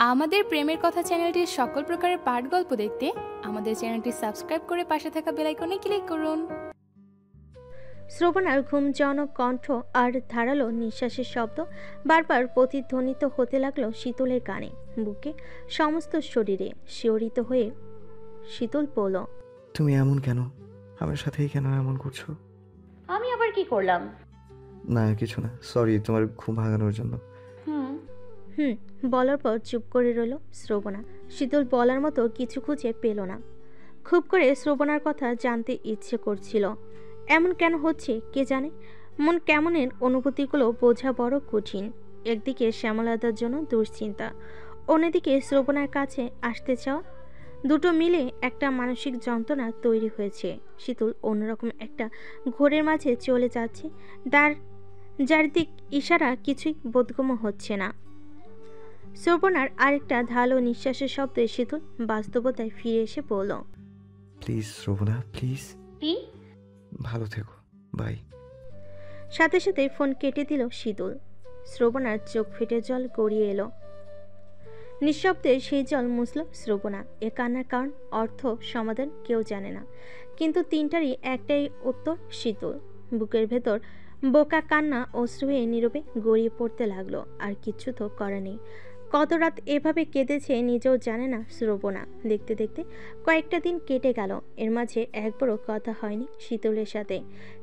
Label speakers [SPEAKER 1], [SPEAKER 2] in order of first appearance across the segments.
[SPEAKER 1] আমাদের প্রেমের কথা চ্যানেলটির সকল প্রকারের পাঠ গল্প দেখতে আমাদের চ্যানেলটি সাবস্ক্রাইব করে পাশে থাকা বেল আইকনে ক্লিক করুন।
[SPEAKER 2] শ্রবণার ঘুমজনক কণ্ঠ আর ধারালো নিঃশ্বাসের শব্দ বারবার প্রতিধ্বনিত হতে লাগলো শীতলের কানে। বুকে সমস্ত শরীরে শিহরিত হয়ে শীতল বলল,
[SPEAKER 3] তুমি এমন কেন? আমার সাথেই কেন এমন করছো?
[SPEAKER 4] আমি আবার কি করলাম?
[SPEAKER 3] না কিছু না, সরি তোমার ঘুম ভাঙানোর জন্য।
[SPEAKER 4] হুম
[SPEAKER 2] বলার পর চুপ করে রইল শ্রবণা। শীতল বলার মতো কিছু খুঁজে পেল না। খুব করে শ্রবণার কথা জানতে ইচ্ছে করছিল। এমন কেন হচ্ছে কে জানে। মন কেমনের অনুভূতিগুলো বোঝা বড় কঠিন। একদিকে শ্যামলাদার জন্য দুশ্চিন্তা, অন্যদিকে শ্রবণার কাছে আসতে চাওয়া, দুটো মিলে একটা মানসিক যন্ত্রণা তৈরি হয়েছে। শীতল অন্যরকম একটা ঘোরের মাঝে চলে যাচ্ছে, যার দিক ইশারা কিছুই বোধগম্য হচ্ছে না। শ্রবণার আরেকটা ধালো নিঃশ্বাসের শব্দে শীতল বাস্তবতায় ফিরে এসে বলল,
[SPEAKER 3] প্লিজ শ্রবণা প্লিজ,
[SPEAKER 4] কি?
[SPEAKER 3] ভালো থেকো, বাই।
[SPEAKER 2] সাথে সাথে ফোন কেটে দিল শীতল। শ্রবণার চোখ ফেটে জল গড়িয়ে এলো। নিঃশব্দে সেই জল মুছল শ্রবণা। এ কান্নার কারণ, অর্থ, সমাধান কেউ জানে না, কিন্তু তিনটারই একটাই উত্তর শীতল। বুকের ভেতর বোকা কান্না অশ্রু হয়ে নীরবে গড়িয়ে পড়তে লাগলো। আর কিচ্ছু তো করা নেই। কত রাত এভাবে কেঁদেছে নিজেও জানে না শ্রবণা। দেখতে দেখতে কয়েকটা দিন কেটে গেল। এর মাঝে একবারও কথা হয়নি শীতলের সাথে।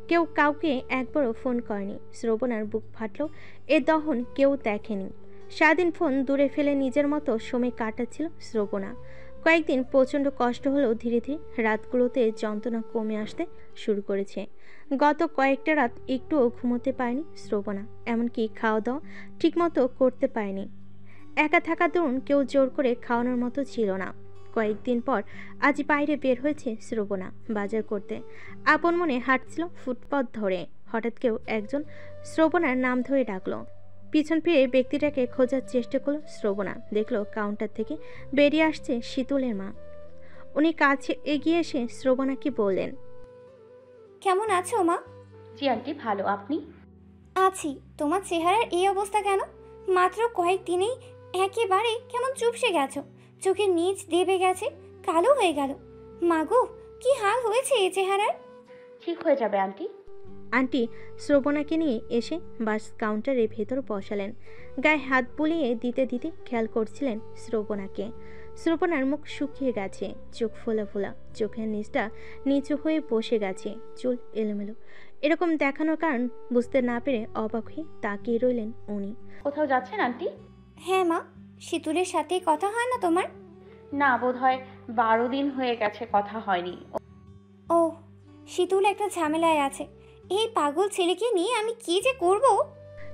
[SPEAKER 2] কেউ কাউকে একবারও ফোন করেনি। শ্রবণার বুক ফাটল। এ দহন কেউ দেখেনি। সারাদিন ফোন দূরে ফেলে নিজের মতো সময় কাটাচ্ছিল শ্রবণা। কয়েকদিন প্রচণ্ড কষ্ট হলেও ধীরে ধীরে রাতগুলোতে যন্ত্রণা কমে আসতে শুরু করেছে। গত কয়েকটা রাত একটুও ঘুমোতে পারেনি শ্রবণা, এমনকি খাওয়া দাওয়া ঠিকমতো করতে পারেনি। একা থাকা দরুন কেউ জোর করে খাওয়ানোর মতো ছিল না। কয়েকদিন পর আজ বাইরে বের হয়েছে শ্রবণা বাজার করতে। আপন মনে হাঁটছিল ফুটপাত ধরে। হঠাৎ কেউ একজন শ্রবণার নাম ধরে ডাকলো। পিছন ফিরে ব্যক্তিটাকে খোঁজার চেষ্টা করলো শ্রবণা। দেখলো কাউন্টার থেকে বেরিয়ে আসছে শীতলের মা। উনি কাছে এগিয়ে এসে শ্রবণাকে বললেন,
[SPEAKER 5] কেমন আছো মা?
[SPEAKER 4] জি আন্টি, ভালো। আপনি?
[SPEAKER 5] আছি। তোমার চেহারার এই অবস্থা কেন? মাত্র কয়েকদিনেই একেবারে কেমন চুপসে গেছো। চোখের নিচ দেবে গেছে, কালো হয়ে গেল। মাগো, কি হাল হয়েছে এই চেহারার?
[SPEAKER 4] ঠিক হয়ে যাবে আন্টি।
[SPEAKER 2] আন্টি শ্রবণাকে নিয়ে এসে বাস কাউন্টারের ভেতর বসালেন। গায়ে হাত বুলিয়ে দিতে দিতে খেয়াল করছিলেন শ্রবণাকে। শ্রবণার মুখ শুকিয়ে গেছে, চোখ ফোলা ফোলা, চোখের নিচটা নিচু হয়ে বসে গেছে, চুল এলোমেলো। এরকম দেখানোর কারণ বুঝতে না পেরে অবাক হয়ে তাকিয়ে রইলেন উনি।
[SPEAKER 4] কোথাও যাচ্ছেন আন্টি?
[SPEAKER 5] হ্যাঁ মা। শীতলের সাথে কথা হয় না তোমার?
[SPEAKER 4] না, বোধ হয় 12 দিন হয়ে গেছে কথা হয়নি।
[SPEAKER 5] ও, শীতল একটা ঝামেলায় আছে। এই পাগল ছেলেকে নিয়ে আমি কি যে করব।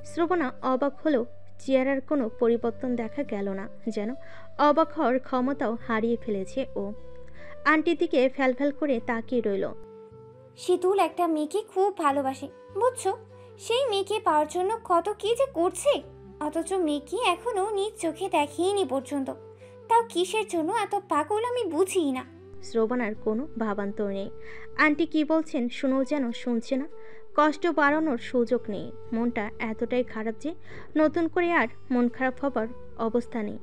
[SPEAKER 2] শ্রবণা অবাক হলেও চেহারার কোনো পরিবর্তন দেখা গেল না, যেন অবাক হওয়ার ক্ষমতাও হারিয়ে ফেলেছে ও। আন্টির দিকে ফ্যালফ্যাল করে তাকিয়ে রইল।
[SPEAKER 5] শীতল একটা মেয়েকে খুব ভালোবাসে, বুঝছো? সেই মেয়েকে পাওয়ার জন্য কত কি যে করছে, অথচ মেয়েকে এখনো নিজ চোখে দেখেইনি পর্যন্ত। তাও কিসের জন্য এত পাগল আমি বুঝিই না।
[SPEAKER 2] শ্রবণার কোনো ভাবান্তর নেই। আন্টি কি বলছেন শুনেও যেন শুনছে না। কষ্ট বাড়ানোর সুযোগ নেই। মনটা এতটাই খারাপ যে নতুন করে আর মন খারাপ হবার অবস্থা নেই।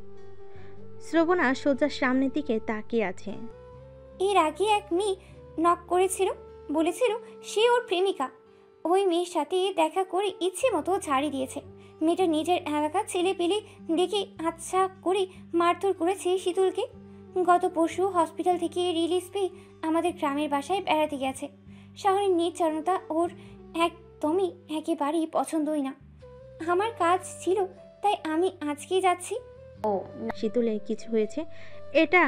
[SPEAKER 2] শ্রবণা সোজা সামনের দিকে তাকিয়ে আছে।
[SPEAKER 5] এর আগে এক মেয়ে নক করেছিল, বলেছিল সে ওর প্রেমিকা। ওই মেয়ের সাথে দেখা করে ইচ্ছে মতো ছাড়ি দিয়েছে। মেয়েটা নিজের এলাকার ছেলে পেলে ডেকে আচ্ছা করে মারধর করেছে শীতলকে। গত পরশু হসপিটাল থেকে রিলিজ পেয়ে আমাদের গ্রামের বাসায় বেড়াতে গেছে। শহরের নির্জনতা ওর একদমই একেবারেই পছন্দই না। আমার কাজ ছিল, তাই আমি আজকেই যাচ্ছি।
[SPEAKER 4] ও
[SPEAKER 2] শীতলে কিছু হয়েছে, এটা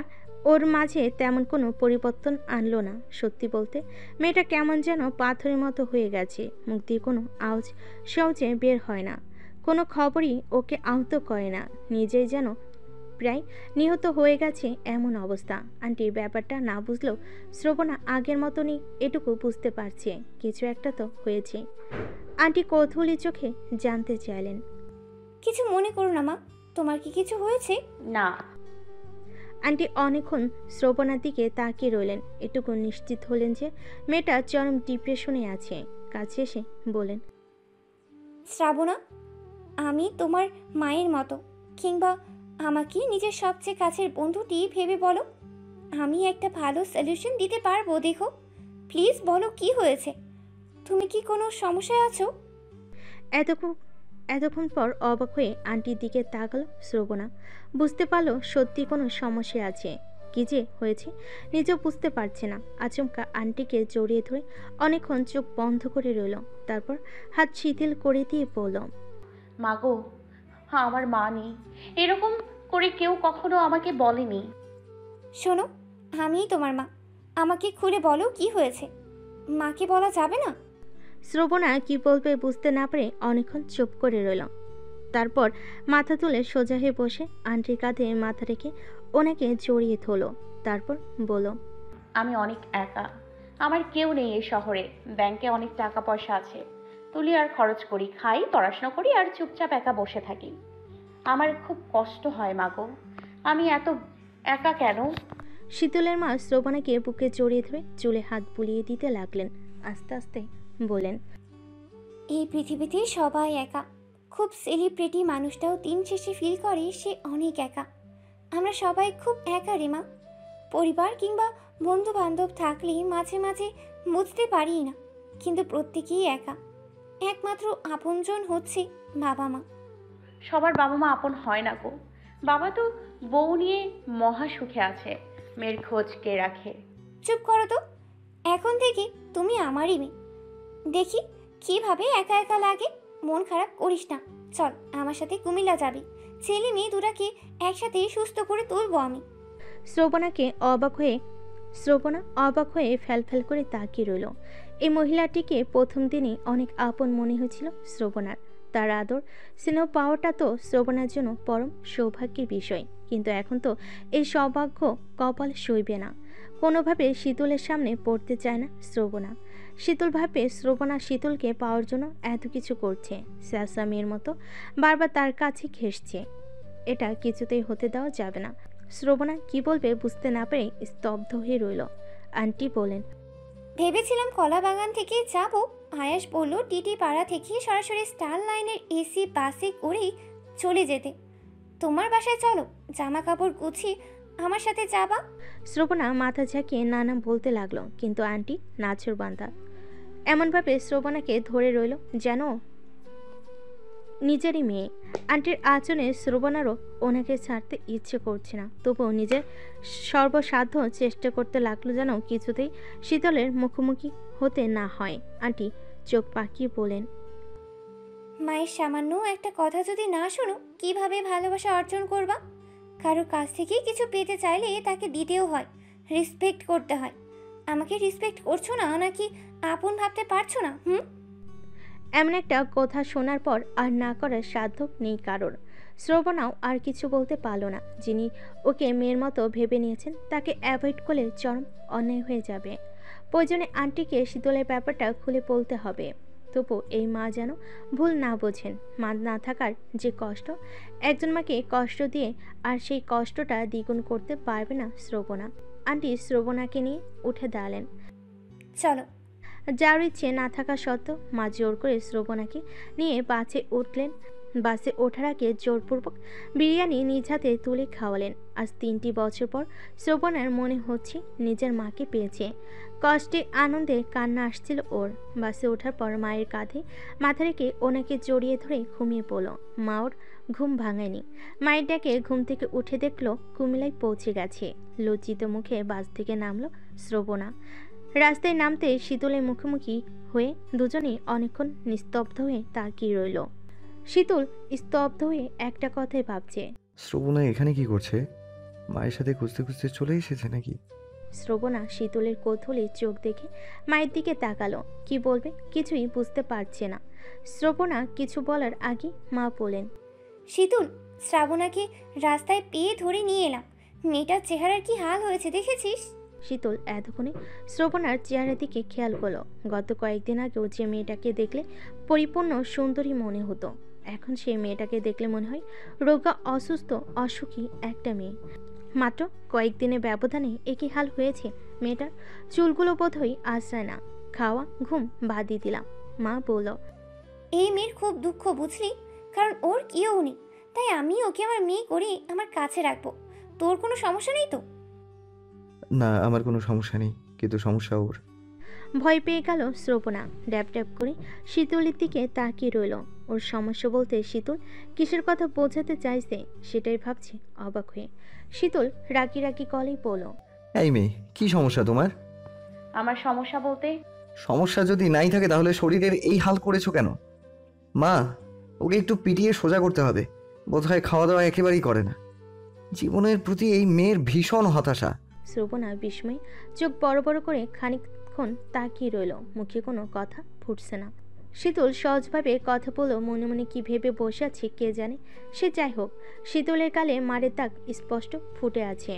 [SPEAKER 2] ওর মাঝে তেমন কোনো পরিবর্তন আনলো না। সত্যি বলতে মেয়েটা কেমন যেন পাথরের মতো হয়ে গেছে। মুখ দিয়ে কোনো আওয়াজ সহজে বের হয় না, কোনো খবরই ওকে আহত করে না। নিজেই যেন প্রায় নিহত হয়ে গেছে এমন অবস্থা। আন্টি ব্যাপারটা না বুঝলেও শ্রবণা আগের মতনই এটুকু বুঝতে পারছে কিছু একটা তো হয়েছে। আন্টি কৌতূহলী চোখে জানতে চাইলেন,
[SPEAKER 5] কিছু মনে করো না মা, তোমার কি কিছু হয়েছে?
[SPEAKER 4] না।
[SPEAKER 2] আন্টি অনেকক্ষণ শ্রবণার দিকে তাকিয়ে রইলেন। এটুকু নিশ্চিত হলেন যে মেয়েটা চরম ডিপ্রেশনে আছে। কাছে এসে বলেন,
[SPEAKER 5] শ্রাবণা, আমি তোমার মায়ের মতো, কিংবা আমাকে নিজের সবচেয়ে কাছের বন্ধুটি ভেবে বলো। আমি একটা ভালো সলিউশন দিতে পারবো। দেখো প্লিজ বলো কি হয়েছে, তুমি কি কোনো সমস্যায় আছো?
[SPEAKER 2] এতক্ষণ এতক্ষণ পর অবাক হয়ে আন্টির দিকে তাকালো শ্রবণা। বুঝতে পারলো সত্যি কোনো সমস্যা আছে। কি যে হয়েছে নিজেও বুঝতে পারছে না। আচমকা আন্টিকে জড়িয়ে ধরে অনেকক্ষণ চোখ বন্ধ করে রইল। তারপর হাত শিথিল করে দিয়ে বলল,
[SPEAKER 4] মাগো, হ্যাঁ আমার মা নেই, এরকম করে কেউ কখনো আমাকে বলেনি।
[SPEAKER 5] শোনো, আমিই তোমার মা, আমাকে খুলে বলো কি হয়েছে। মাকে বলা যাবে না?
[SPEAKER 2] শ্রবণা কি বলবে বুঝতে না পেরে অনেকক্ষণ চুপ করে রইল। তারপর মাথা তুলে সোজা হয়ে বসে আন্টির কাঁধে মাথা রেখে ওনাকে জড়িয়ে ধরল। তারপর বলল,
[SPEAKER 4] আমি অনেক একা, আমার কেউ নেই এই শহরে। ব্যাংকে অনেক টাকা পয়সা আছে, তুলি আর খরচ করি, খাই, পড়াশোনা করি আর চুপচাপ একা বসে থাকি। আমার খুব কষ্ট হয় মাগো, আমি এত একা কেন?
[SPEAKER 2] শীতলের মা শ্রবণাকে বুকে জড়িয়ে ধরে চুলে হাত বুলিয়ে দিতে লাগলেন। আস্তে আস্তে বলেন,
[SPEAKER 5] এই পৃথিবীতে সবাই একা। খুব সেলিব্রিটি মানুষটাও দিন শেষে ফিল করে সে অনেক একা। আমরা সবাই খুব একা রে মা। পরিবার কিংবা বন্ধু বান্ধব থাকলে মাঝে মাঝে বুঝতে পারি না, কিন্তু প্রত্যেকেই একা। একমাত্র আপনজন হচ্ছে বাবা মা।
[SPEAKER 4] সবার বাবা মা আপন হয় না গো। বাবা তো বউ নিয়ে মহা সুখে আছে, মেয়ের খোঁজ কে রাখে?
[SPEAKER 5] চুপ করো তো, এখন থেকে তুমি আমারই মেয়ে। দেখি কিভাবে একা একা লাগে। মন খারাপ করিস না, চল আমার সাথে কুমিল্লা যাবি। ছেলে মেয়ে দুটাকে একসাথে সুস্থ করে তুলবো আমি।
[SPEAKER 2] শ্রবণা অবাক হয়ে ফ্যাল করে তাকিয়ে রইল। এই মহিলাটিকে প্রথম দিনই অনেক আপন মনে হয়েছিল শ্রবণার। তার আদর স্নেহ পাওয়াটা তো শ্রবণার জন্য পরম সৌভাগ্যের বিষয়, কিন্তু এখন তো এই সৌভাগ্য কপাল সইবে না। কোনোভাবে শীতলের সামনে পড়তে চায় না শ্রবণা। শীতল ভাবে শ্রবণা শীতলকে পাওয়ার জন্য এত কিছু করছে, স্যাসা মেয়ের মতো বারবার তার কাছে ঘেঁষছে। এটা কিছুতেই হতে দেওয়া যাবে না। শ্রবণা কি বলবে বুঝতে না পেরে স্তব্ধ হয়ে রইল। আন্টি বলেন,
[SPEAKER 5] ভেবেছিলাম কলা বাগান থেকে যাব। আয়াস বলল টিটি পাড়া থেকে সরাসরি স্টার লাইনের এসি বাসে করেই চলে যেতে। তোমার বাসায় চলো, জামা কাপড় গুছিয়ে আমার সাথে যাবা।
[SPEAKER 2] শ্রবণা মাথা ঝাঁকিয়ে নানা বলতে লাগলো, কিন্তু আন্টি নাছোড়বান্দা এমনভাবে শ্রবণাকে ধরে রইল যেন নিজেরই মেয়ে। আন্টির আচরণে শ্রবণারও ওনাকে ছাড়তে ইচ্ছে করছে না, তবুও নিজের সর্বসাধ্য চেষ্টা করতে লাগলো যেন কিছুতেই শীতলের মুখোমুখি হতে না হয়। আন্টি চোখ পাকিয়ে বলেন,
[SPEAKER 5] মায়ের সামান্য একটা কথা যদি না শোনো, কিভাবে ভালোবাসা অর্জন করবা? কারোর কাছ থেকে কিছু পেতে চাইলে তাকে দিতেও হয়, রেসপেক্ট করতে হয়। আমাকে রেসপেক্ট করছো না নাকি আপন ভাবতে পারছো না?
[SPEAKER 2] এমন একটা কথা শোনার পর আর না করার সাধ্য নেই কারোর। শ্রবণাও আর কিছু বলতে পারল না। যিনি ওকে মেয়ের মতো ভেবে নিয়েছেন তাকে অ্যাভয়েড করলে চরম অন্যায় হয়ে যাবে। প্রয়োজনে আন্টিকে শীতলের ব্যাপারটা খুলে বলতে হবে। তবু এই মা যেন ভুল না বোঝেন। মা না থাকার যে কষ্ট, একজন মাকে কষ্ট দিয়ে আর সেই কষ্টটা দ্বিগুণ করতে পারবে না শ্রবণা। আন্টি শ্রবণাকে নিয়ে উঠে দাঁড়ালেন।
[SPEAKER 5] চলো।
[SPEAKER 2] যার ইচ্ছে না থাকা সত্ত্বেও মা জোর করে শ্রবণাকে নিয়ে বাসে উঠলেন। বাসে ওঠার আগে জোরপূর্বক বিরিয়ানি নিজ হাতে তুলে খাওয়ালেন। আজ 3টি বছর পর শ্রবণার মনে হচ্ছে নিজের মাকে পেয়েছে। কষ্টে আনন্দে কান্না আসছিল ওর। বাসে ওঠার পর মায়ের কাঁধে মাথা রেখে ওনাকে জড়িয়ে ধরে ঘুমিয়ে পড়ল। মা ওর ঘুম ভাঙায়নি। মায়ের ডাকে ঘুম থেকে উঠে দেখলো কুমিল্লায় পৌঁছে গেছে। লজ্জিত মুখে বাস থেকে নামলো শ্রবণা। রাস্তায় নামতে শীতলের মুখোমুখি হয়ে দুজনেই অনেকক্ষণ নিস্তব্ধ হয়ে তাকিয়ে রইল। শীতল স্তব্ধ হয়ে একটা কথাই ভাবছে।
[SPEAKER 3] শ্রবণা এখানে কি করছে? মায়ের সাথে খুঁজতে খুঁজতে চলে এসেছে নাকি?
[SPEAKER 2] শ্রবণা শীতলের কৌতূহলী চোখ দেখে মায়ের দিকে তাকালো। কি বলবে কিছুই বুঝতে পারছে না। শ্রবণা কিছু বলার আগে মা বলেন,
[SPEAKER 5] শীতল, শ্রাবণাকে রাস্তায় পেয়ে ধরে নিয়ে এলাম। মেয়েটার চেহারার কি হাল হয়েছে দেখেছিস?
[SPEAKER 2] শীতল এতক্ষণে শ্রবণার চেহারার দিকে খেয়াল করলো। গত কয়েকদিন আগেও যে মেয়েটাকে দেখলে পরিপূর্ণ সুন্দরী মনে হতো, এখন সেই মেয়েটাকে দেখলে মনে হয় রোগা, অসুস্থ, অসুখী একটা মেয়ে। মাত্র কয়েকদিনের ব্যবধানে একই হাল হয়েছে মেয়েটার। চুলগুলো বোধহয় আশ্রয় না। খাওয়া ঘুম বাদ দিয়ে দিলাম। মা বলল,
[SPEAKER 5] এই মেয়ের খুব দুঃখ বুঝলি, কারণ ওর কেউ নেই। তাই আমি ওকে আমার মেয়ে করে আমার কাছে রাখবো। তোর কোনো সমস্যা নেই তো?
[SPEAKER 3] না, আমার কোনো সমস্যা নেই, কিন্তু সমস্যা ওর।
[SPEAKER 2] ভয় পেয়ে গেল শ্রবণা। ড্যাব ড্যাব করে শীতলের দিকে তাকিয়ে রইল। ওর সমস্যা বলতে শীতল কিসের কথা বোঝাতে চাইছে সেটাই ভাবছে অবাক হয়ে। শীতল রাগি রাগি গলেই বলল,
[SPEAKER 3] এই মেয়ে, কি সমস্যা তোমার?
[SPEAKER 4] আমার সমস্যা বলতে
[SPEAKER 3] সমস্যা যদি নাই থাকে তাহলে শরীরের এই হাল করেছো কেন? মা, ওকে একটু পিটিয়ে সোজা করতে হবে। বোধহয় খাওয়া দাওয়া একেবারেই করে না। জীবনের প্রতি এই মেয়ের ভীষণ হতাশা।
[SPEAKER 2] শ্রবণা বিস্ময়ে চোখ বড় বড় করে খানিকক্ষণ তাকিয়ে রইল। মুখে কোনো কথা ফুটছে না। শীতল সহজভাবে কথা বলল, মনে মনে কি ভেবে বসে আছে কে জানে। সে যাই হোক, শীতলের গালে মারের দাগ স্পষ্ট ফুটে আছে।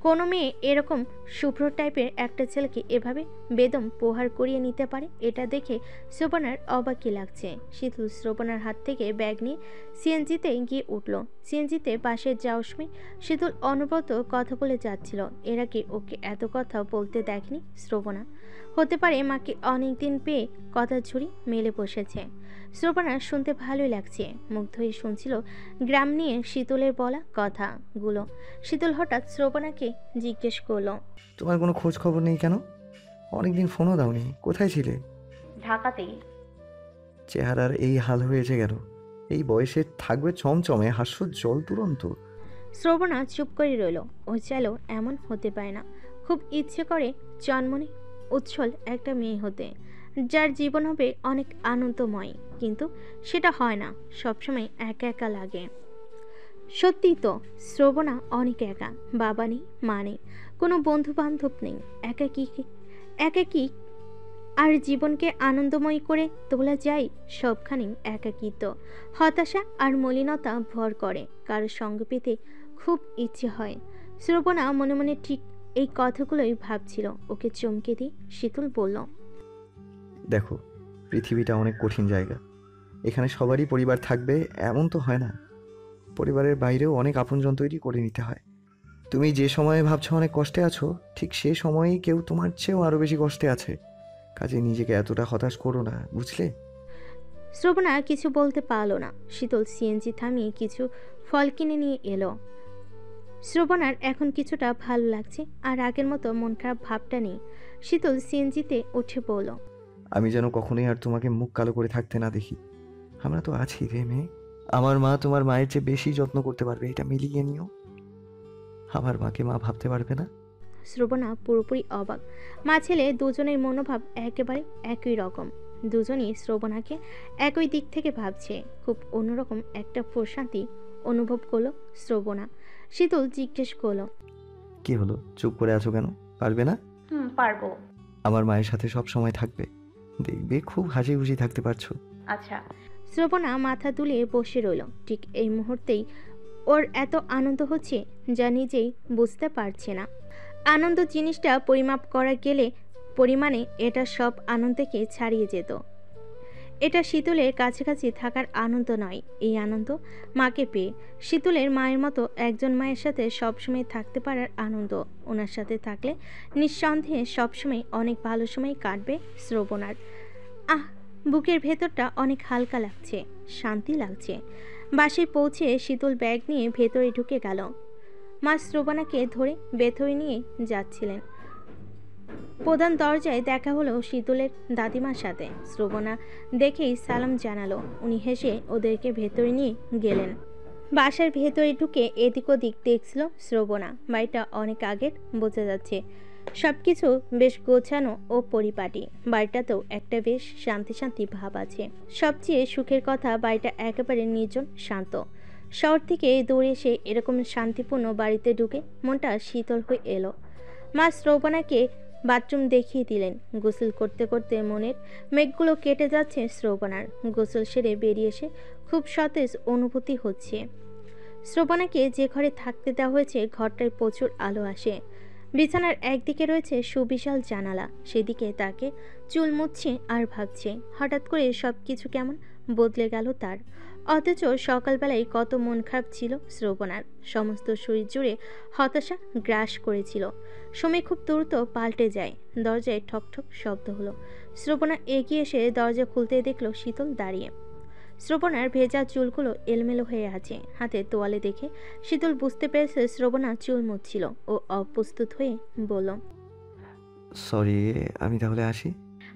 [SPEAKER 2] কোনো মেয়ে এরকম শুভ্র টাইপের একটা ছেলেকে এভাবে বেদম প্রহার করিয়ে নিতে পারে, এটা দেখে শ্রবণার অবাকই লাগছে। শীতল শ্রবণার হাত থেকে ব্যাগ নিয়ে সিএনজিতে গিয়ে উঠল। সিএনজিতে বাসে যাওয়ার সময় শীতল অনবরত কথা বলে যাচ্ছিল। এর আগে ওকে এত কথা বলতে দেখেনি শ্রবণা। হতে পারে মাকে অনেকদিন পেয়ে কথার ঝুড়ি মেলে বসেছে। শ্রবণার শুনতে ভালোই লাগছে, মুগ্ধ হয়ে শুনছিল গ্রাম নিয়ে শীতলের বলা কথাগুলো। শীতল হঠাৎ শ্রবণাকে জিজ্ঞেস করলো,
[SPEAKER 3] তোমার কোনো খোঁজ খবর নেই কেন? অনেকদিন ফোনও দাওনি, কোথায় ছিলে?
[SPEAKER 4] ঢাকাতেই।
[SPEAKER 3] চেহারার এই হাল হয়েছে কেন? এই বয়সে থাকবে চমচমে, হাস্যোজ্জ্বল দুরন্ত।
[SPEAKER 2] শ্রবণা চুপ করে রইল। ও চাইলেও এমন হতে পারে না। খুব ইচ্ছে করে জন্মনে উচ্ছল একটা মেয়ে হতে, যার জীবন হবে অনেক আনন্দময়, কিন্তু সেটা হয় না। সবসময় একা একা লাগে। সত্যি তো, শ্রবণা অনেক একা। বাবা নেই, মা নেই, কোনো বন্ধু বান্ধব নেই। একাকী আর জীবনকে আনন্দময় করে তোলা যায় সবখানে একাকিত্ব, হতাশা আর মলিনতা ভর করে। কারো সঙ্গ পেতে খুব ইচ্ছে হয়। শ্রবণা মনে মনে ঠিক এই কথাগুলোই ভাবছিল। ওকে চমকে দিয়ে শীতল বলল,
[SPEAKER 3] দেখো, পৃথিবীটা অনেক কঠিন জায়গা। এখানে সবারই পরিবার থাকবে এমন তো হয় না। পরিবারের বাইরেও অনেক আপনজন তৈরি করে নিতে হয়। তুমি যে সময়ে ভাবছো অনেক কষ্টে আছো, ঠিক সে সময়েই কেউ তোমার চেয়েও আরো বেশি কষ্টে আছে। কাজে নিজেকে এতটা হতাশ করো না, বুঝলে?
[SPEAKER 2] শ্রবণা কিছু বলতে পারল না। শীতল সিএনজি থামিয়ে কিছু ফল কিনে নিয়ে এলো। শ্রবণার এখন কিছুটা ভালো লাগছে, আর আগের মতো মন খারাপ ভাবটা নেই। শীতল সিএনজিতে উঠে পড়ল।
[SPEAKER 3] আমি যেন কখনোই আর তোমাকে মুখ কালো করে থাকতে না দেখি। আমরা তো আছি রে মেয়ে। আমার মা তোমার মায়ের চেয়ে বেশি যত্ন করতে পারবে, এটা মিলিয়ে নিও। আমার মাকে মা ভাবতে পারবে না?
[SPEAKER 2] শ্রবণা পুরোপুরি অবাক। মা ছেলে দুজনের মনোভাব একেবারে একই রকম। দুজনই শ্রবণাকে একই দিক থেকে ভাবছে। খুব অন্যরকম একটা প্রশান্তি অনুভব করলো শ্রবণা। শীতল জিজ্ঞেস করলো,
[SPEAKER 3] কি হলো, চুপ করে আছো কেন? পারবে না?
[SPEAKER 4] পারবো।
[SPEAKER 3] আমার মায়ের সাথে সব সময় থাকবে, দেখবে খুব হাসি খুশি থাকতে পারছো।
[SPEAKER 4] আচ্ছা।
[SPEAKER 2] শ্রবণা মাথা দুলিয়ে বসে রইল। ঠিক এই মুহূর্তেই ওর এত আনন্দ হচ্ছে যা নিজেই বুঝতে পারছে না। আনন্দ জিনিসটা পরিমাপ করা গেলে পরিমাণে এটা সব আনন্দকে ছাড়িয়ে যেত। এটা শীতলের কাছাকাছি থাকার আনন্দ নয়, এই আনন্দ মাকে পেয়ে, শীতলের মায়ের মতো একজন মায়ের সাথে সবসময় থাকতে পারার আনন্দ। ওনার সাথে থাকলে নিঃসন্দেহে সবসময় অনেক ভালো সময় কাটবে শ্রবণার। বুকের ভেতরটা অনেক হালকা লাগছে, শান্তি লাগছে। বাসে পৌঁছে শীতল ব্যাগ নিয়ে ভেতরে ঢুকে গেল। মা শ্রবণাকে ধরে ভেতরে নিয়ে যাচ্ছিলেন। প্রধান দরজায় দেখা হলো শীতলের দাদিমার সাথে। শ্রবণা দেখেই সালাম জানালো। উনি হেসে ওদেরকে ভেতরে নিয়ে গেলেন। বাসার ভেতরে ঢুকে এদিক ওদিক দেখছিল শ্রবণা। বাড়িটা অনেক আগের বোঝা যাচ্ছে। সব কিছু বেশ গোছানো ও পরিপাটি। বাড়িটাতেও একটা বেশ শান্তি শান্তি ভাব আছে। সবচেয়ে সুখের কথা, বাড়িটা একেবারে নির্জন, শান্ত। শহর থেকে দৌড়ে এসে এরকম শান্তিপূর্ণ বাড়িতে ঢুকে মনটা শীতল হয়ে এলো। মা শ্রবণাকে বাথরুম দেখিয়ে দিলেন। গোসল করতে করতে মনের মেঘগুলো কেটে যাচ্ছে শ্রবণার। গোসল সেরে বেরিয়ে এসে খুব সতেজ অনুভূতি হচ্ছে। শ্রবণাকে যে ঘরে থাকতে দেওয়া হয়েছে ঘরটায় প্রচুর আলো আসে। বিছানার একদিকে রয়েছে সুবিশাল জানালা, সেদিকে তাকে চুল মুছছে আর ভাবছে। হঠাৎ করে সব কিছু কেমন বদলে গেল তার। অথচ সকালবেলায় কত মন খারাপ ছিল শ্রবণার। সমস্ত শরীর জুড়ে হতাশা গ্রাস করেছিল। সময় খুব দ্রুত পাল্টে যায়। দরজায় ঠক ঠক শব্দ হলো। শ্রবণা এগিয়ে এসে দরজা খুলতে দেখল শীতল দাঁড়িয়ে। শ্রবণার ভেজা চুলগুলো এলোমেলো হয়ে আছে। হাতে তোয়ালে দেখে শীতল বুঝতে পেরেছে শ্রবণা চুল মুছছিল ও অপ্রস্তুত হয়ে বলল,
[SPEAKER 3] সরি, আমি তাহলে আসি।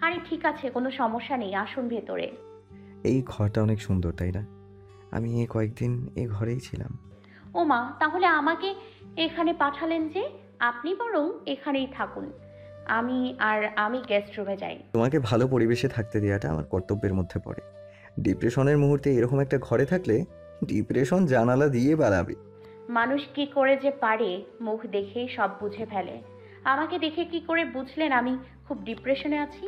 [SPEAKER 4] আরে ঠিক আছে, কোনো সমস্যা নেই, আসুন ভেতরে।
[SPEAKER 3] এই ঘরটা অনেক সুন্দর, তাই না? আমি কয়েকদিন এই ঘরেই ছিলাম।
[SPEAKER 4] ও মা, তাহলে আমাকে এখানে পাঠালেন যে? আপনি বরং এখানেই থাকুন, আমি গেস্ট রুমে যাই।
[SPEAKER 3] তোমাকে ভালো পরিবেশে থাকতে দেওয়াটা আমার কর্তব্যের মধ্যে পড়ে। ডিপ্রেশনের মুহূর্তে এরকম একটা ঘরে থাকলে ডিপ্রেশন জানালা দিয়ে বাড়াবে।
[SPEAKER 4] মানুষ কি করে যে পারে মুখ দেখেই সব বুঝে ফেলে। আমাকে দেখে কি করে বুঝলেন আমি খুব ডিপ্রেশনে আছি?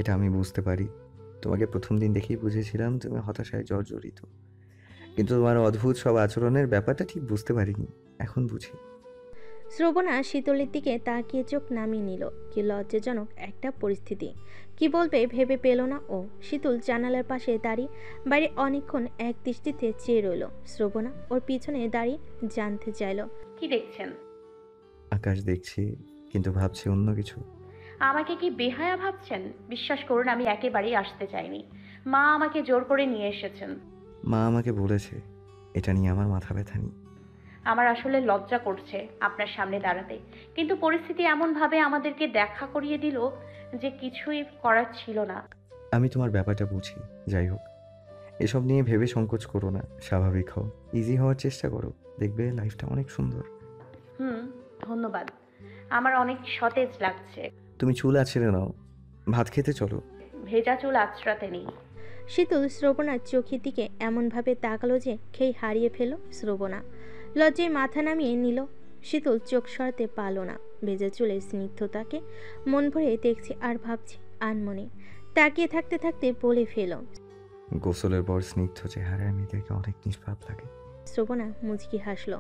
[SPEAKER 3] এটা আমি বুঝতে পারি। তোমাকে প্রথম দিন দেখেই বুঝেছিলাম তুমি হতাশায় জর্জরিত, কিন্তু তোমার অদ্ভুত সব আচরণের ব্যাপারটা ঠিক বুঝতে পারিনি, এখন বুঝি।
[SPEAKER 2] শ্রবণা শীতলের দিকে তাকিয়ে চোখ নামিয়ে নিল। কি লজ্জাজনক একটা পরিস্থিতি, কি বলবে ভেবে পেল না ও। শীতল জানালার পাশে দাঁড়িয়ে বাইরে অনেকক্ষণ এক দৃষ্টিতে চেয়ে রইল। শ্রবণা ওর পিছনে দাঁড়িয়ে জানতে চাইল,
[SPEAKER 4] কি দেখছেন?
[SPEAKER 3] আকাশ দেখছি, কিন্তু ভাবছি অন্য কিছু।
[SPEAKER 4] আমাকে কি বেহায়া ভাবছেন? বিশ্বাস করুন, আমি একেবারেই আসতে চাইনি। মা আমাকে জোর করে নিয়ে এসেছেন।
[SPEAKER 3] মা আমাকে বলেছে, এটা নিয়ে আমার মাথা ব্যথা নেই।
[SPEAKER 4] আমার আসলে লজ্জা করছে আপনার সামনে দাঁড়াতে, কিন্তু পরিস্থিতি এমনভাবে আমাদেরকে দেখা করিয়ে দিল যে কিছুই করার ছিল না।
[SPEAKER 3] আমি তোমার ব্যাপারটা বুঝি। যাই হোক, এসব নিয়ে ভেবে সংকোচ করো না, স্বাভাবিক হও, ইজি হওয়ার চেষ্টা করো, দেখবে লাইফটা অনেক সুন্দর।
[SPEAKER 4] ধন্যবাদ, আমার অনেক সতেজ লাগছে।
[SPEAKER 3] তুমি চুল আছড়ে নাও, ভাত খেতে চলো।
[SPEAKER 4] ভেজা চুল আঁচড়াতে নেই।
[SPEAKER 2] শীতল শ্রবণার চোখের দিকে এমনভাবে তাকালো যে খেই হারিয়ে ফেল শ্রবণা। লজ্জায় মাথা নামিয়ে নিল। শীতল চোখ সরাতে পারল না। ভেজা চুলের স্নিগ্ধতাকে মন ভরে দেখছে আর ভাবছে আনমনে। তাকিয়ে থাকতে থাকতে বলে ফেল,
[SPEAKER 3] গোসলের পর স্নিগ্ধ চেহারায় মেয়েদেরকে অনেক নিষ্পাপ লাগে।
[SPEAKER 2] শ্রবণা মুচকি হাসল।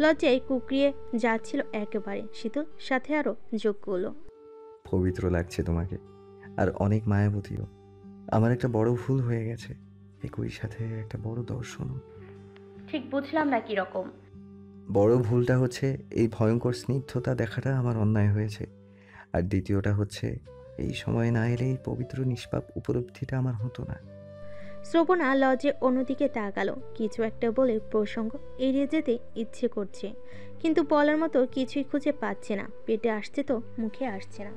[SPEAKER 2] লজ্জায় কুকরিয়ে যাচ্ছিল একেবারে। শীতল সাথে আরও যোগ করলো,
[SPEAKER 3] পবিত্র লাগছে তোমাকে, আর অনেক মায়াবতীও। আমার একটা বড় ভুল হয়ে গেছে, একই সাথে একটা বড় দর্শনও।
[SPEAKER 4] ঠিক বুঝলাম না কি রকম।
[SPEAKER 3] বড় ভুলটা হচ্ছে এই ভয়ঙ্কর স্নিগ্ধতা দেখাটা আমার অন্যায় হয়েছে, আর দ্বিতীয়টা হচ্ছে এই সময় না এলে এই পবিত্র নিষ্পাপ উপলব্ধিটা আমার হতো না।
[SPEAKER 2] শ্রবণা লজ্জে অন্যদিকে তাকালো। কিছু একটা বলে প্রসঙ্গ এড়িয়ে যেতে ইচ্ছে করছে, কিন্তু বলার মতো কিছুই খুঁজে পাচ্ছে না। পেটে আসছে তো মুখে আসছে না।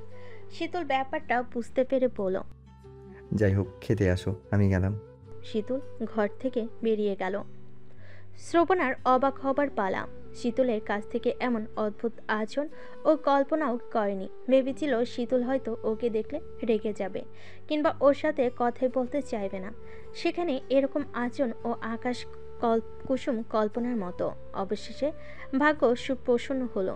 [SPEAKER 2] শীতল ব্যাপারটা বুঝতে পেরে বলল,
[SPEAKER 3] যাই হোক, খেতে আসো, আমি গেলাম।
[SPEAKER 2] শীতল ঘর থেকে বেরিয়ে গেল। শ্রবণার অবাক হবার পালা। শীতলের কাছ থেকে এমন অদ্ভুত আচরণ ও কল্পনাও করেনি। ভেবেছিল শীতল হয়তো ওকে দেখলে রেগে যাবে, কিংবা ওর সাথে কথাই বলতে চাইবে না। সেখানে এরকম আচরণ ও আকাশ কুসুম কল্পনার মতো। অবশেষে ভাগ্য সুপ্রসন্ন হলো।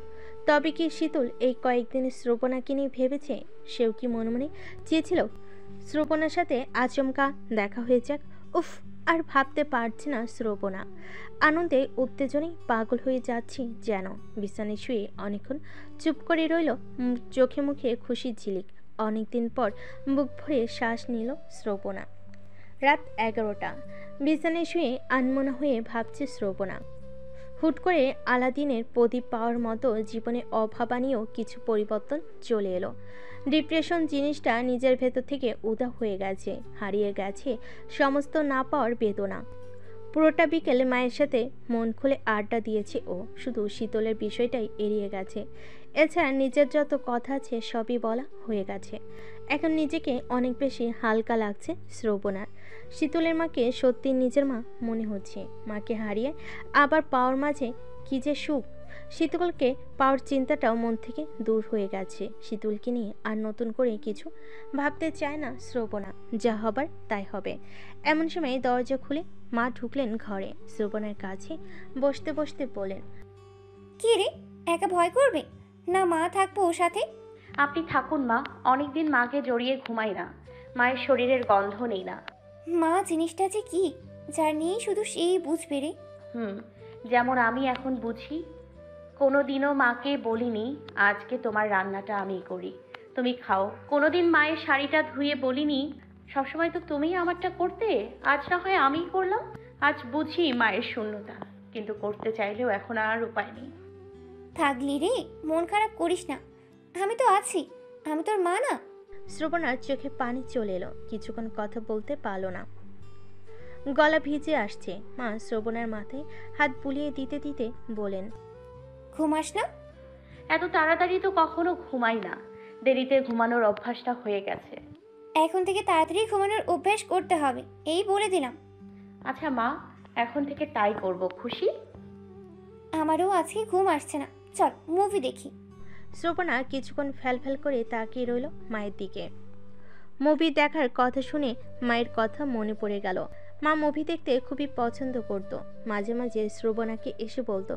[SPEAKER 2] তবে কি শীতল এই কয়েকদিনে শ্রবণাকে নিয়ে ভেবেছে? সেও কি মনে মনে চেয়েছিল শ্রবণার সাথে আচমকা দেখা হয়ে যাক? উফ, আর ভাবতে পারছে না শ্রবণা। আনন্দে উত্তেজনায় পাগল হয়ে যাচ্ছে যেন। বিছানায় শুয়ে অনেকক্ষণ চুপ করে রইল। চোখে মুখে খুশির ঝিলিক। অনেকদিন পর বুক ভরে শ্বাস নিল শ্রবণা। রাত 11টা। বিছানায় শুয়ে আনমনা হয়ে ভাবছে শ্রবণা। হুট করে আলাদিনের প্রদীপ পাওয়ার মতো জীবনে অভাবনীয় কিছু পরিবর্তন চলে এলো। ডিপ্রেশন জিনিসটা নিজের ভেতর থেকে উধাও হয়ে গেছে। হারিয়ে গেছে সমস্ত না পাওয়ার বেদনা। পুরোটা বিকেল মায়ের সাথে মন খুলে আড্ডা দিয়েছে ও। শুধু শীতলের বিষয়টাই এড়িয়ে গেছে। এছাড়া নিজের যত কথা আছে সবই বলা হয়ে গেছে। এখন নিজেকে অনেক বেশি হালকা লাগছে শ্রবণার। শীতলের মাকে সত্যি নিজের মা মনে হচ্ছে। মাকে হারিয়ে আবার পাওয়ার মাঝে কী যে সুখ। শীতলকে পাওয়ার চিন্তাটাও মন থেকে দূর হয়ে গেছে। শীতলকে নিয়ে আর নতুন করে কিছু ভাবতে চায় না শ্রবণা। যা হবার তাই হবে। এমন সময় দরজা খুলে মা ঢুকলেন ঘরে। শ্রবণার কাছে বসতে বসতে বলেন,
[SPEAKER 5] কি রে, একা ভয় করবে না? মা থাকবো ওর সাথে।
[SPEAKER 4] আপনি থাকুন মা, অনেকদিন মাকে জড়িয়ে ঘুমাই না, মায়ের শরীরের গন্ধ নেই না।
[SPEAKER 5] মা জিনিসটা যে কি, যার নিয়ে শুধু সেই বুঝবে রে।
[SPEAKER 4] যেমন আমি এখন বুঝি। কোনোদিনও মাকে বলিনি আজকে তোমার রান্নাটা আমি করি, তুমি খাও। কোনোদিন মায়ের শাড়িটা ধুয়ে বলিনি সবসময় তো তুমিই আমারটা করতে, আজ না হয় আমিই করলাম। আজ বুঝি মায়ের শূন্যতা, কিন্তু করতে চাইলেও এখন আর উপায় নেই।
[SPEAKER 5] থাকলি রে, মন খারাপ করিস না, আমি তো আছি, আমি তোর মা না।
[SPEAKER 2] শ্রবণার চোখে পানি চলে এলো। কিছুক্ষণ কথা বলতে পারল না। গলা ভিজে আসছে। মা শ্রবণার মাথায় হাত বুলিয়ে দিতে দিতে বলেন,
[SPEAKER 5] ঘুমাস না?
[SPEAKER 4] এত তাড়াতাড়ি তো কখনো ঘুমাই না, দেরিতে ঘুমানোর অভ্যাসটা হয়ে গেছে।
[SPEAKER 5] এখন থেকে তাড়াতাড়ি ঘুমানোর অভ্যাস করতে হবে, এই বলে দিলাম।
[SPEAKER 4] আচ্ছা মা, এখন থেকে তাই করব, খুশি?
[SPEAKER 5] আমারও আজকে ঘুম আসছে না, চল মুভি দেখি।
[SPEAKER 2] শ্রবণা কিছুক্ষণ ফ্যাল করে তাকিয়ে রইল মায়ের দিকে। মুভি দেখার কথা শুনে মায়ের কথা মনে পড়ে গেল। মা মুভি দেখতে খুবই পছন্দ করত। মাঝে মাঝে শ্রবণাকে এসে বলতো।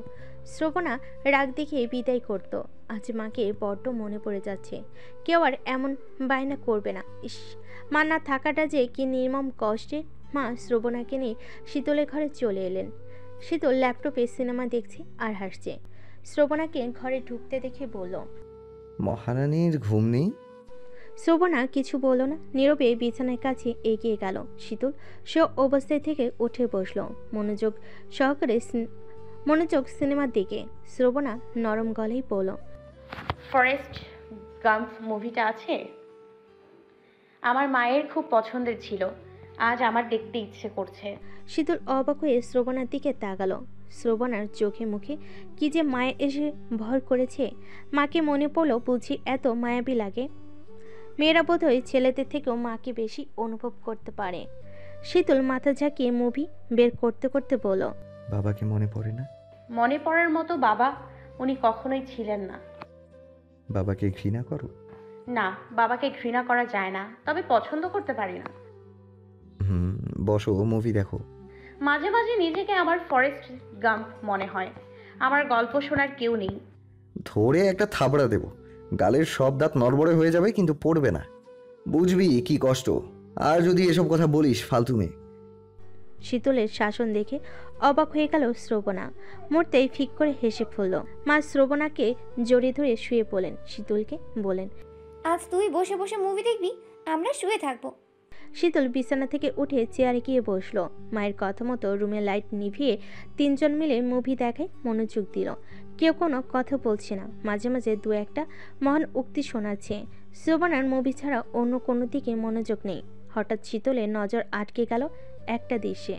[SPEAKER 2] শ্রবণা রাগ দেখিয়ে বিদায় করত। আজ মাকে বড্ড মনে পড়ে যাচ্ছে। কেউ আর এমন বায়না করবে না। ইস, মা না থাকাটা যে কি নির্মম কষ্টে। মা শ্রবণাকে নিয়ে শীতলের ঘরে চলে এলেন। শীতল ল্যাপটপে সিনেমা দেখছে আর হাসছে। শ্রবণাকে ঘরে ঢুকতে দেখে বলল,
[SPEAKER 3] মহারানীর ঘুম নেই?
[SPEAKER 2] শ্রবণা কিছু বলল না, নীরবে বিছানার কাছে এগিয়ে গেল। শীতল সে অবস্থায় থেকে উঠে বসলো, মনোযোগ সিনেমার দিকে। শ্রবণা নরম গলায় বলল,
[SPEAKER 4] ফরেস্ট গাম্প মুভিটা আছে, আমার মায়ের খুব পছন্দের ছিল, আজ আমার দেখতে ইচ্ছে করছে।
[SPEAKER 2] শীতল অবাক হয়ে শ্রবণার দিকে তাকালো। শ্রবণার চোখে মুখে কি যে মায়া এসে ভর করেছে। মাকে মনে পড়লো, বুঝি এত মায়াবী লাগে। মেয়েরা বোধহয় ছেলেদের থেকেও মাকে বেশি অনুভব করতে পারে। শীতল মাথা ঝাঁকিয়ে মুভি বের করতে করতে বলল,
[SPEAKER 3] বাবাকে মনে পড়ে না?
[SPEAKER 4] মনে পড়ার মতো বাবা উনি কখনোই ছিলেন না।
[SPEAKER 3] বাবাকে ঘৃণা করো?
[SPEAKER 4] না, বাবাকে ঘৃণা করা যায় না, তবে পছন্দ করতে পারি না।
[SPEAKER 3] হুম, বসো, মুভি দেখো।
[SPEAKER 4] মাঝে মাঝে নিজেকে আমার ফরেস্ট গাম্প মনে হয়। আমার গল্প শোনার কেউ নেই।
[SPEAKER 3] ধরে একটা থাবড়া দেব, গালের সব দাঁত নড়বড়ে হয়ে যাবে, কিন্তু পড়বে না। বুঝবি কি কষ্ট। আর যদি এসব কথা বলিস ফালতু মেয়ে।
[SPEAKER 2] শীতলের শাসন দেখে অবাক হয়ে গেল শ্রবণা। মুহূর্তেই ফিক করে হেসে ফেলল। মা শ্রবণাকে জড়িয়ে ধরে শুয়ে পড়লেন। শীতলকে বলেন,
[SPEAKER 5] আজ তুই বসে বসে মুভি দেখবি, আমরা শুয়ে থাকবো।
[SPEAKER 2] শীতল বিছানা থেকে উঠে চেয়ারে গিয়ে বসলো। মায়ের কথা মতো রুমের লাইট নিভিয়ে তিনজন মিলে মুভি দেখায় মনোযোগ দিল। কেউ কোনো কথা বলছে না, মাঝে মাঝে দু একটা মহান উক্তি শোনাচ্ছে। শ্রবণার মুভি ছাড়া অন্য কোনো দিকে মনোযোগ নেই। হঠাৎ শীতলের নজর আটকে গেল একটা দৃশ্যে।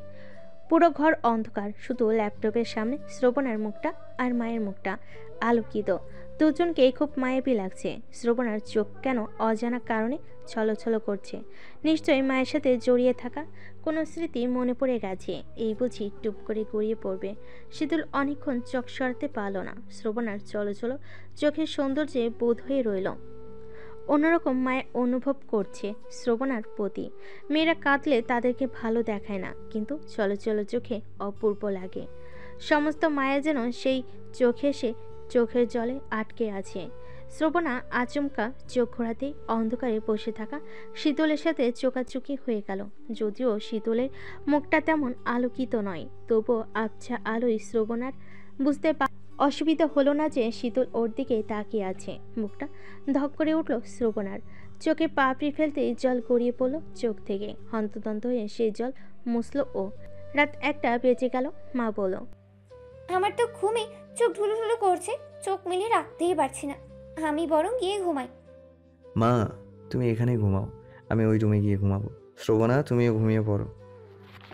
[SPEAKER 2] পুরো ঘর অন্ধকার, শুধু ল্যাপটপের সামনে শ্রবণার মুখটা আর মায়ের মুখটা আলোকিত। দুজনকেই খুব মায়াবী লাগছে। শ্রবণার চোখ কেন অজানা কারণে ছলছল করছে। নিশ্চয়ই মায়ের সাথে জড়িয়ে থাকা কোনো স্মৃতি মনে পড়ে গেছে। এই বুঝি টুপ করে গড়িয়ে পড়বে। শীতল অনেকক্ষণ চোখ সরাতে পারল না। শ্রবণার চলচল চোখের সৌন্দর্যে বোধ হয়ে রইল। অন্যরকম মায়া অনুভব করছে শ্রবণার প্রতি। মেয়েরা কাঁদলে তাদেরকে ভালো দেখায় না, কিন্তু চলচল চোখে অপূর্ব লাগে। সমস্ত মায়া যেন সেই চোখে এসে চোখের জলে আটকে আছে। শ্রবণা আচমকা চোখ ঘোরাতেই অন্ধকারে বসে থাকা শীতলের সাথে চোকাচুকি হয়ে গেল। যদিও শীতলের মুখটা তেমন আলোকিত নয়, তবুও আবছা আলোয় শ্রবণার বুঝতে অসুবিধা হলো না যে শীতল ওর দিকে তাকিয়ে আছে। মুখটা ধক করে উঠল শ্রবণার। চোখে পাপড়ি ফেলতেই জল গড়িয়ে পড়ল চোখ থেকে। হন্তদন্ত হয়ে সেই জল মুছল ও। রাত 1টা বেজে গেল। মা বলল,
[SPEAKER 5] আমার তো ঘুমে চোখ ঢুলুঢুলু করছে, চোখ মিলে রাখতেই পারছি না। আমি বরং গিয়ে ঘুমাই।
[SPEAKER 3] মা, তুমি এখানে ঘুমাও, আমি ওই রুমে গিয়ে ঘুমাবো। শ্রবণা, তুমিও ঘুমিয়ে পড়ো।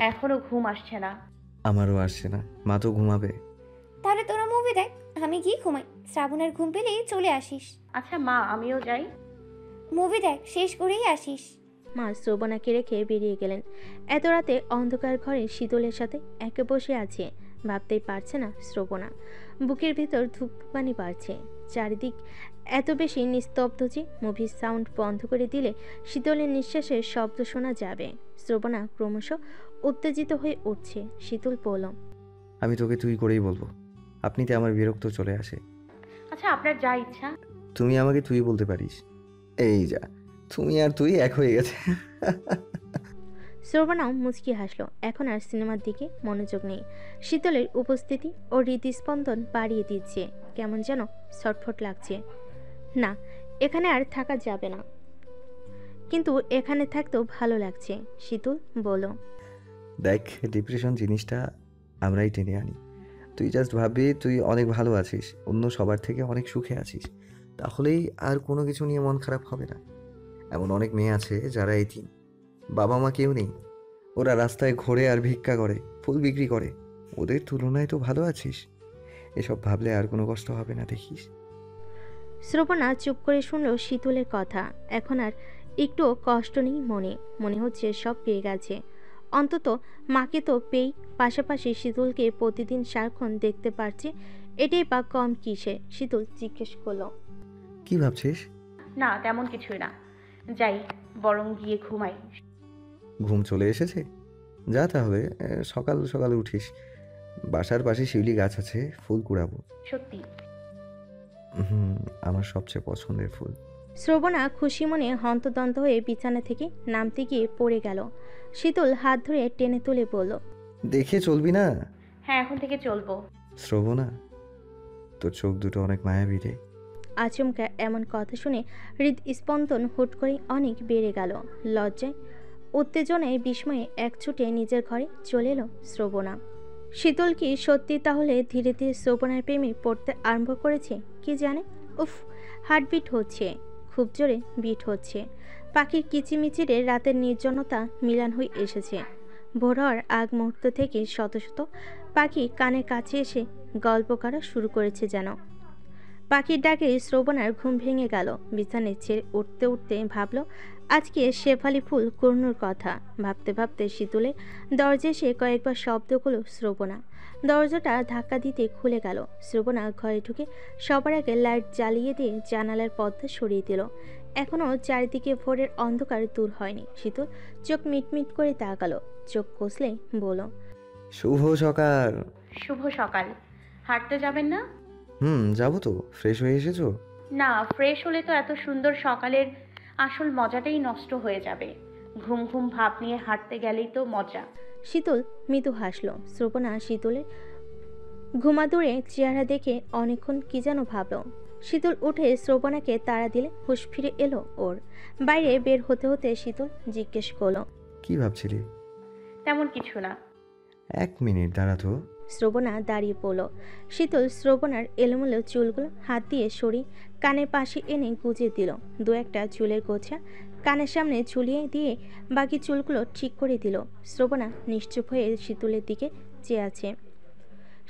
[SPEAKER 4] এখনো ঘুম আসছে না।
[SPEAKER 3] আমারও আসছে না, মা তো ঘুমাবে।
[SPEAKER 5] তাহলে তোরা মুভি দেখ, আমি গিয়ে ঘুমাই। শ্রাবণের ঘুম পেলেই চলে আসিস।
[SPEAKER 4] আচ্ছা মা, আমিও যাই।
[SPEAKER 5] মুভি দেখ, শেষ করেই আসিস।
[SPEAKER 2] মা শ্রবণাকে রেখে বেরিয়ে গেলেন। এত রাতে অন্ধকার ঘরে শীতলের সাথে একে বসে আছে, ভাবতেই পারছে না শ্রবণা। বুকের ভিতর ধূপপানি বাড়ছে। চারিদিক এত বেশি নিস্তব্ধ যে মুভির সাউন্ড বন্ধ করে দিলে শীতলের নিঃশ্বাসের শব্দ শোনা যাবে। শ্রবণা ক্রমশ উত্তেজিত হয়ে উঠছে। শীতল বলল,
[SPEAKER 3] আমি তোকে তুই করেই বলবো, আপনিতে আমার বিরক্ত চলে আসে।
[SPEAKER 4] আচ্ছা, আপনার যা ইচ্ছা।
[SPEAKER 3] তুমি আমাকে তুই বলতে পারিস। এই যা, তুমি আর তুই এক হয়ে গেছে।
[SPEAKER 2] শ্রবণাও মুচকি হাসলো। এখন আর সিনেমার দিকে মনোযোগ নেই। শীতলের উপস্থিতি ও হৃদস্পন্দন বাড়িয়ে দিচ্ছে। কেমন যেন ছটফট লাগছে। না, এখানে আর থাকা যাবে না, কিন্তু এখানে থাকতেও ভালো লাগছে। শীতল বলল,
[SPEAKER 3] দেখ, ডিপ্রেশন জিনিসটা আমরাই টেনে আনি। তুই জাস্ট ভাববি তুই অনেক ভালো আছিস, অন্য সবার থেকে অনেক সুখে আছিস, তাহলেই আর কোনো কিছু নিয়ে মন খারাপ হবে না। এমন অনেক মেয়ে আছে যারা এতিম, বাবা মা কেউ নেই, ওরা রাস্তায় ঘোরে আর ভিক্ষা করে, ফুল বিক্রি করে। ওদের তুলনায় তো ভালো আছিস। এসব ভাবলে আর কোনো কষ্ট হবে না দেখিস।
[SPEAKER 2] শ্রবণা চুপ করে শুনল শীতলের কথা। এখন আর একটুও কষ্ট নেই মনে। মনে হচ্ছে সব পেয়ে গেছে। অন্তত মাকে তো পেয়েই, পাশাপাশি শীতলকে প্রতিদিন সারাক্ষণ দেখতে পারছে। এটাই বা কম কিসে? শীতল জিজ্ঞেস করলো।
[SPEAKER 3] কি ভাবছিস?
[SPEAKER 4] না, তেমন কিছুই না। যাই, বরং গিয়ে ঘুমাই।
[SPEAKER 3] ঘুম চলে এসেছে? যা তাহলে, সকাল সকাল উঠিস। বাসার পাশে শিউলি গাছ আছে, ফুল কুড়াবো।
[SPEAKER 4] সত্যি?
[SPEAKER 3] আমার সবচেয়ে পছন্দের ফুল।
[SPEAKER 2] শ্রবণা খুশি মনে হন্তদন্ত হয়ে বিছানা থেকে নামতে গিয়ে পড়ে গেল। শীতল হাত ধরে টেনে তুলে বলল,
[SPEAKER 3] দেখে চলবি না?
[SPEAKER 4] হ্যাঁ, এখন থেকে চলবো।
[SPEAKER 3] শ্রবণা, তোর চোখ দুটো অনেক মায়াবী রে।
[SPEAKER 2] আচমকা এমন কথা শুনে হৃদস্পন্দন হুট করে অনেক বেড়ে গেল। লজ্জায়, উত্তেজনায়, বিস্ময়ে এক ছুটে নিজের ঘরে চলে এলো শ্রবণা। শীতল কি সত্যি তাহলে ধীরে ধীরে শ্রবণার প্রেমে পড়তে আরম্ভ করেছে? কি জানে। উফ, হার্টবিট হচ্ছে, খুব জোরে বিট হচ্ছে। পাখির কিচিমিচিরে রাতের নির্জনতা মিলান হয়ে এসেছে। ভোর হওয়ার আগ মুহূর্ত থেকে শত শত পাখি কানের কাছে এসে গল্প করা শুরু করেছে যেন। পাখির ডাকে শ্রবণার ঘুম ভেঙে গেল। বিছানায় ছেড়ে উঠতে উঠতে ভাবল আজকে শেফালি ফুল কুড়নোর কথা। ভাবতে ভাবতে শীতলের দরজা এসে কয়েকবার শব্দ করল শ্রবণা। দরজাটা ধাক্কা দিতে খুলে গেল। শ্রবণা ঘরে ঢুকে সবার আগে লাইট জ্বালিয়ে দিয়ে জানালার পর্দা সরিয়ে দিল। এখনও চারিদিকে ভোরের অন্ধকার দূর হয়নি। শীতল চোখ মিটমিট করে তাকালো। চোখ কষলে বলল,
[SPEAKER 3] শুভ সকাল।
[SPEAKER 4] শুভ সকাল। হাঁটতে যাবেন না?
[SPEAKER 3] যাবো তো। ফ্রেশ হয়ে এসেছো?
[SPEAKER 4] না, ফ্রেশ হলে তো এত সুন্দর সকালের আসল মজাটাই নষ্ট হয়ে যাবে। ঘুম ঘুম ভাব নিয়ে হাঁটতে গেলেই তো মজা।
[SPEAKER 2] শীতল মৃদু হাসল। শ্রবণা শীতলের ঘুমাদুরে চেহারা দেখে অনেকক্ষণ কি যেন ভাবল। শীতল উঠে শ্রবণাকে তাড়া দিলে হুঁশ ফিরে এলো ওর। বাইরে বের হতে হতে শীতল জিজ্ঞেস করলো,
[SPEAKER 3] কি ভাবছিলি?
[SPEAKER 4] তেমন কিছু না।
[SPEAKER 3] 1 মিনিট দাঁড়া তো।
[SPEAKER 2] শ্রবণা দাঁড়িয়ে পড়ল। শীতল শ্রবণার এলোমেলো চুলগুলো হাত দিয়ে সরিয়ে কানের পাশে এনে গুজে দিল। দু একটা চুলের গোছা কানের সামনে ঝুলিয়ে দিয়ে বাকি চুলগুলো ঠিক করে দিল। শ্রবণা নিশ্চুপ হয়ে শীতলের দিকে চেয়ে আছে।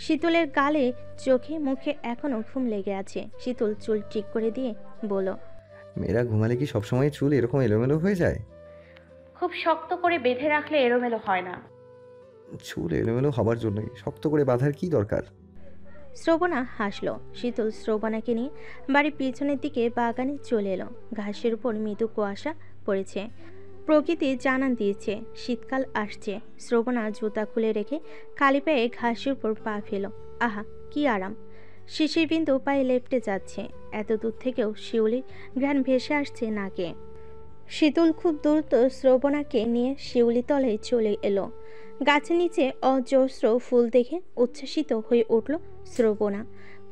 [SPEAKER 2] শীতলের গালে, চোখে, মুখে এখনো ঘুম লেগে আছে। শীতল চুল ঠিক করে দিয়ে বলল,
[SPEAKER 3] মেয়েরা ঘুমালে কি সবসময় চুল এরকম এলোমেলো হয়ে যায়?
[SPEAKER 4] খুব শক্ত করে বেঁধে রাখলে এলোমেলো হয় না।
[SPEAKER 3] চুল এলোমেলো হবার জন্যই শক্ত করে বাঁধার কি দরকার?
[SPEAKER 2] শ্রবণা হাসল। শীতল শ্রবণাকে নিয়ে বাড়ির পিছনের দিকে বাগানে চলে এলো। ঘাসের উপর মৃদু কুয়াশা পড়েছে। প্রকৃতি জানান দিয়েছে শীতকাল আসছে। শ্রবণা জুতা খুলে রেখে খালি পায়ে ঘাসের উপর পা ফেলো। আহা, কি আরাম! শিশির বিন্দু পায়ে লেপ্টে যাচ্ছে। এত দূর থেকেও শিউলির ঘ্রাণ ভেসে আসছে নাকে। শীতল খুব দ্রুত শ্রবণাকে নিয়ে শিউলি তলে চলে এলো। গাছের নিচে অজস্র ফুল দেখে উচ্ছ্বাসিত হয়ে উঠল শ্রবণা।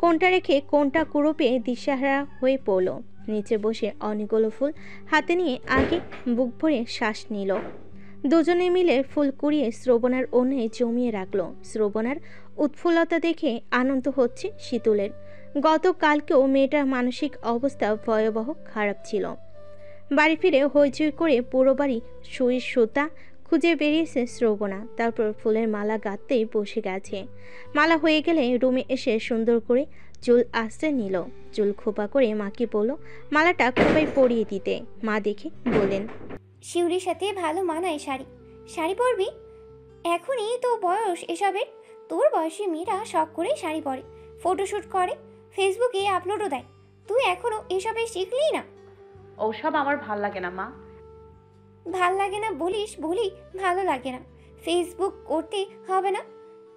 [SPEAKER 2] কোনটা রেখে কোনটা কুড়োপে দিশাহারা হয়ে পড়ল। নিচে বসে অনেকগুলো ফুল হাতে নিয়ে আগে বুক ভরে শ্বাস নিল। দুজনে মিলে ফুল কুড়িয়ে শ্রবণার অন্যে জমিয়ে রাখলো। শ্রবণার উৎফুল্লতা দেখে আনন্দ হচ্ছে শীতলের। গতকালকেও মেয়েটার মানসিক অবস্থা ভয়াবহ খারাপ ছিল। বাড়ি ফিরে হইচই করে পুরো বাড়ি সুই সুতা খুঁজে বেরিয়েছে শ্রবণা। তারপর ফুলের মালা গাঁথতেই বসে গেছে। মালা হয়ে গেলে রুমে এসে সুন্দর করে চুল আঁচড়ে নিল। চুল খোপা করে মাকে বলল মালাটা খোপায় পরিয়ে দিতে। মা দেখে বললেন,
[SPEAKER 5] শিউরির সাথে ভালো মানায় শাড়ি। শাড়ি পরবি? এখনই তো বয়স এসবের। তোর বয়সী মেয়েরা শখ করে শাড়ি পরে, ফটোশ্যুট করে, ফেসবুকে আপলোডও দেয়। তুই এখনো এসবে শিখলি না?
[SPEAKER 4] ওসব আমার ভাল লাগে না মা।
[SPEAKER 5] ভাল লাগে না বলিস বলি ভালো লাগে না। ফেসবুক করতে হবে না।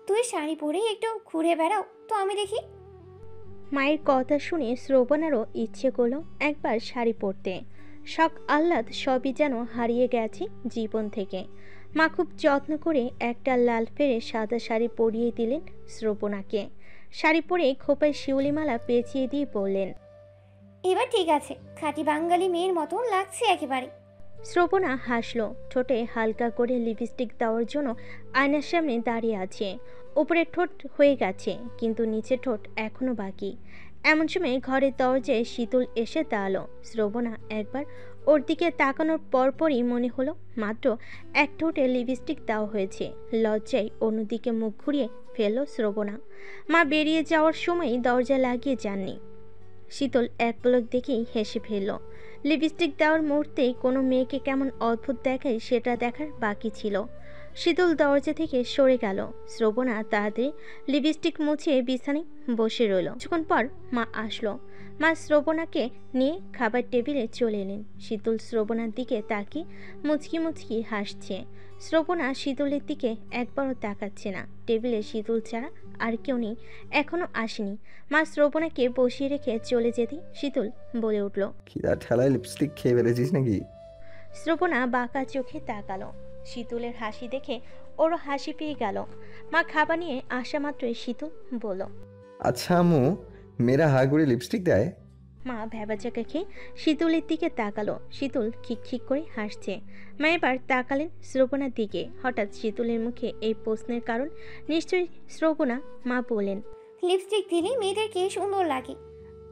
[SPEAKER 5] তুই শাড়ি পরে একটু ঘুরে বেড়াও তো আমি দেখি।
[SPEAKER 2] মায়ের কথা শুনে শ্রবণারও ইচ্ছে করলো একবার শাড়ি পরতে। শখ আহ্লাদ সবই যেন হারিয়ে গেছে জীবন থেকে। মা খুব যত্ন করে একটা লাল ফেরে সাদা শাড়ি পরিয়ে দিলেন শ্রবণাকে। শাড়ি পরে খোপায় শিউলিমালা পেঁচিয়ে দিয়ে বললেন,
[SPEAKER 5] এবার ঠিক আছে, খাঁটি বাঙালি মেয়ের মতন লাগছে একেবারে।
[SPEAKER 2] শ্রবণা হাসলো, ঠোঁটে হালকা করে লিপস্টিক দেওয়ার জন্য আয়নার সামনে দাঁড়িয়ে আছে। উপরে ঠোঁট হয়ে গেছে, কিন্তু নিচে ঠোঁট এখনো বাকি। এমন সময় ঘরের দরজায় শীতল এসে দাঁড়ালো। শ্রবণা একবার ওর দিকে তাকানোর পরপরই মনে হলো মাত্র এক ঠোঁটে লিপস্টিক দেওয়া হয়েছে। লজ্জায় অন্যদিকে মুখ ঘুরিয়ে ফেলল শ্রবণা। মা বেরিয়ে যাওয়ার সময় দরজা লাগিয়ে যাননি। শীতল এক পলক দেখেই হেসে ফেলল। লিপস্টিক দেওয়ার মুহূর্তেই কোনো মেয়েকে কেমন অদ্ভুত দেখায় সেটা দেখার বাকি ছিল। শীতল দরজা থেকে সরে গেল। শ্রবণা তাড়াতাড়ি লিপস্টিক মুছিয়ে বিছানায় বসে রইল। কিছুক্ষণ পর মা আসলো। মা শ্রবণাকে নিয়ে খাবার টেবিলে চলে এলেন। শীতল শ্রবণার দিকে তাকিয়ে মুচকি মুচকি হাসছে। শ্রবণা শীতলের দিকে একবারও তাকাচ্ছে না। টেবিলে শীতল ছাড়া আর কেউ নেই, এখনো আসেনি। মা শ্রবণাকে বসিয়ে রেখে চলে যেতেই শীতল বলে উঠল,
[SPEAKER 3] খিদার ঠেলায় লিপস্টিক খেয়ে ফেলেছিস নাকি?
[SPEAKER 2] শ্রবণা বাঁকা চোখে তাকালো। শীতলের হাসি দেখে ওরও হাসি পেয়ে গেল। মা খাবার নিয়ে আসা মাত্রই শীতল বলল,
[SPEAKER 3] আচ্ছা আম্মু, মেয়েরা হা করে লিপস্টিক দেয়?
[SPEAKER 2] মা ভ্যাবাচাকা খেয়ে শীতলের দিকে তাকালো। শীতল খিকখিক করে হাসছে। মা এবার তাকালেন শ্রবণার দিকে। হঠাৎ শীতলের মুখে এই প্রশ্নের কারণ নিশ্চয়ই শ্রবণা। মা বললেন,
[SPEAKER 5] লিপস্টিক দিলে মেয়েদেরকে সুন্দর লাগে।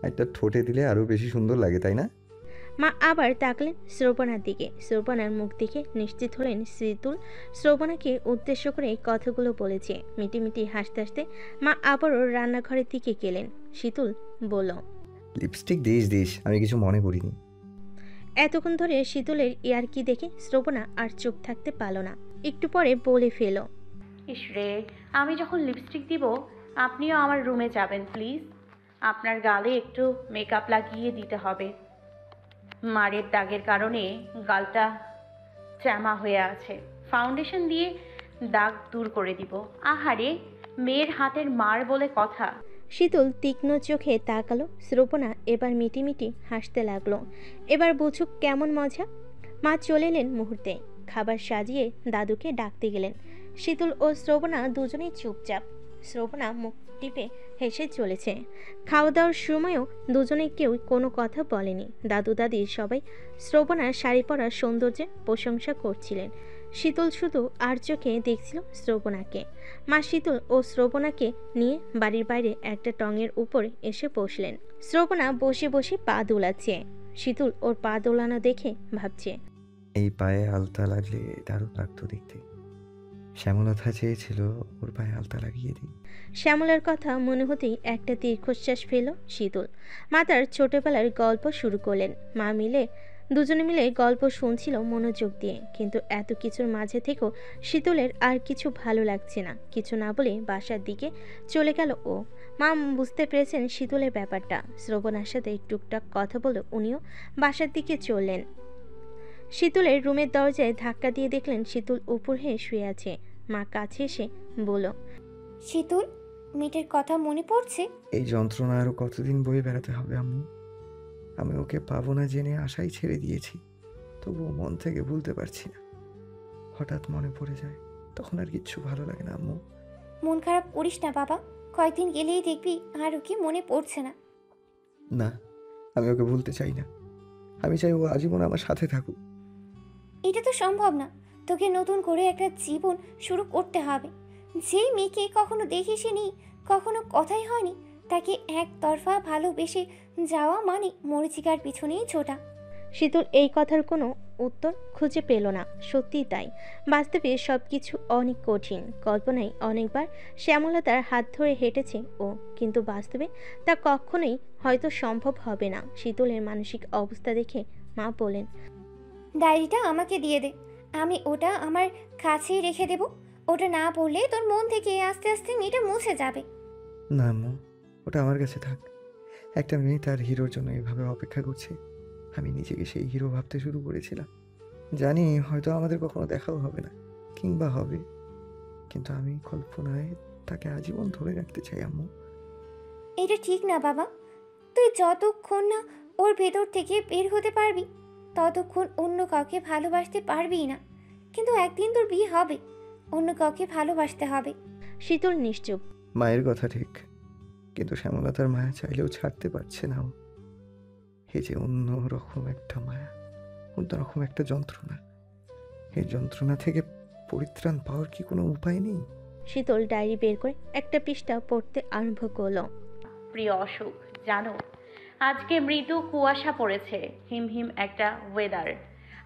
[SPEAKER 3] একটা ঠোঁটে দিলে আরো বেশি সুন্দর লাগে, তাই না?
[SPEAKER 2] মা আবার তাকলেন শ্রবণার দিকে। শ্রবণার মুখ দেখে নিশ্চিত হলেন শীতল শ্রবণাকে উদ্দেশ্য করে কথাগুলো বলেছে। মিটিমিটি হাসতে হাসতে মা আবারও রান্নাঘরের দিকে গেলেন। শীতল বলল,
[SPEAKER 3] লিপস্টিক দিস, আমি কিছু মনে করিনি।
[SPEAKER 2] এতক্ষণ ধরে শীতলের ইয়ার্কি দেখে শ্রবণা আর চুপ থাকতে পারল না। একটু পরে বলে ফেল,
[SPEAKER 4] ইসরে, আমি যখন লিপস্টিক দিব আপনিও আমার রুমে যাবেন প্লিজ। আপনার গালে একটু মেকআপ লাগিয়ে দিতে হবে। মারের দাগের কারণে গালটা চ্যামা হয়ে আছে। ফাউন্ডেশন দিয়ে দাগ দূর করে দিব। আহারে, মেয়ের হাতের মার বলে কথা।
[SPEAKER 2] শীতল তীক্ষ্ণ চোখে তাকালো। শ্রবণা এবার মিটিমিটি হাসতে লাগলো। এবার বুঝুক কেমন মজা। মা চলে এলেন মুহূর্তে। খাবার সাজিয়ে দাদুকে ডাকতে গেলেন। শীতল ও শ্রবণা দুজনেই চুপচাপ। শ্রবণা মুখ টিপে হেসে চলেছে। খাওয়া দাওয়ার সময়ও দুজনে কেউ কোনো কথা বলেনি। দাদু দাদি সবাই শ্রবণার শাড়ি পরার সৌন্দর্যের প্রশংসা করছিলেন। শীতল শুধু আর চোখে দেখছিল শ্রবণাকে। মা শীতল ও শ্রবণাকে নিয়ে বাড়ির বাইরে একটা টঙের উপর এসে বসলেন। শ্রবণা বসে বসে পা দোলাচ্ছে। শীতল ওর পা দোলানো দেখে ভাবছে,
[SPEAKER 3] এই পায়ে আলতা লাগলে দারুণ লাগতো দেখতে। শ্যামলতা চেয়েছিল ওর পায়ে আলতা লাগিয়ে দিই।
[SPEAKER 2] শ্যামলার কথা মনে হতেই একটা দীর্ঘশ্বাস ফেল শীতল। মা তার ছোটবেলার গল্প শুরু করলেন। দুজনে মিলে গল্প শুনছিল মনোযোগ দিয়ে। কিন্তু এত কিছুর মাঝে থেকেও শীতলের আর কিছু ভালো লাগছে না। কিছু না বলে বাসার দিকে চলে গেল ও। মা বুঝতে পেরেছেন শীতলের ব্যাপারটা। শ্রবণার সাথে টুকটাক কথা বলে উনিও বাসার দিকে চললেন। শীতলের রুমের দরজায় ধাক্কা দিয়ে দেখলেন শীতল উপর হয়ে শুয়ে আছে। মা কাছে এসে বলল,
[SPEAKER 5] শীতল, মেয়েটার কথা মনে পড়ছে?
[SPEAKER 3] এই যন্ত্রণা আরো কতদিন বয়ে বেড়াতে হবে আম্মু? আমি ওকে পাবো না জেনে আশাই ছেড়ে দিয়েছি, তবুও মন থেকে ভুলতে পারছি না। হঠাৎ মনে পড়ে যায়, তখন আর কিচ্ছু ভালো লাগে না আম্মু।
[SPEAKER 5] মন খারাপ করিস না বাবা, কয়েকদিন গেলেই দেখবি আর ওকে মনে পড়ছে না।
[SPEAKER 3] না, আমি ওকে ভুলতে চাই না। আমি চাই ও আজীবন আমার সাথে থাকুক।
[SPEAKER 5] এটা তো সম্ভব না। তোকে নতুন করে একটা জীবন শুরু করতে হবে। যেই মেয়েকে কখনো দেখিসনি, কখনো কথাই হয়নি, তাকে একতরফা ভালোবেসে যাওয়া মানে মরিচিকার পিছনেই ছোটা।
[SPEAKER 2] শীতল এই কথার কোনো উত্তর খুঁজে পেল না। সত্যিই তাই, বাস্তবে সব কিছু অনেক কঠিন। কল্পনায় অনেকবার শ্যামলতার হাত ধরে হেঁটেছে ও, কিন্তু বাস্তবে তা কখনোই হয়তো সম্ভব হবে না। শীতলের মানসিক অবস্থা দেখে মা বলেন,
[SPEAKER 5] ডায়েরিটা আমাকে দিয়ে দে, আমি ওটা আমার কাছেই রেখে দেব। ওটা না পড়লে তোর মন থেকে আস্তে আস্তে মেয়েটা মুছে যাবে।
[SPEAKER 3] না আম্মু, ওটা আমার কাছে থাক। একটা মেয়ে তার হিরোর জন্য এভাবে অপেক্ষা করছে। আমি নিজেকে সেই হিরো ভাবতে শুরু করেছিলাম। জানি হয়তো আমাদের কখনো দেখাও হবে না, কিংবা হবে, কিন্তু আমি কল্পনায় তাকে আজীবন ধরে রাখতে চাই আম্মু।
[SPEAKER 5] এটা ঠিক না বাবা। তুই যতক্ষণ না ওর ভেতর থেকে বের হতে পারবি, ততক্ষণ অন্য কাউকে ভালোবাসতে পারবি না। কিন্তু একদিন তোর বিয়ে হবে, অন্য কাউকে ভালোবাসতে হবে।
[SPEAKER 2] শীতল নিশ্চুপ।
[SPEAKER 3] মায়ের কথা ঠিক, কিন্তু শ্যামলতার মায়া চাইলেও ছাড়তে পারছে না ও। এ যে অন্য রকম একটা মায়া। অন্যরকম একটা যন্ত্রণা। এই যন্ত্রণা থেকে পরিত্রাণ পাওয়ার কি কোনো উপায় নেই?
[SPEAKER 2] শীতল ডায়েরি বের করে একটা পৃষ্ঠা পড়তে আরম্ভ করলো।
[SPEAKER 4] প্রিয় অসুখ, জানো আজকে মৃদু কুয়াশা পড়েছে, হিমহিম একটা ওয়েদার।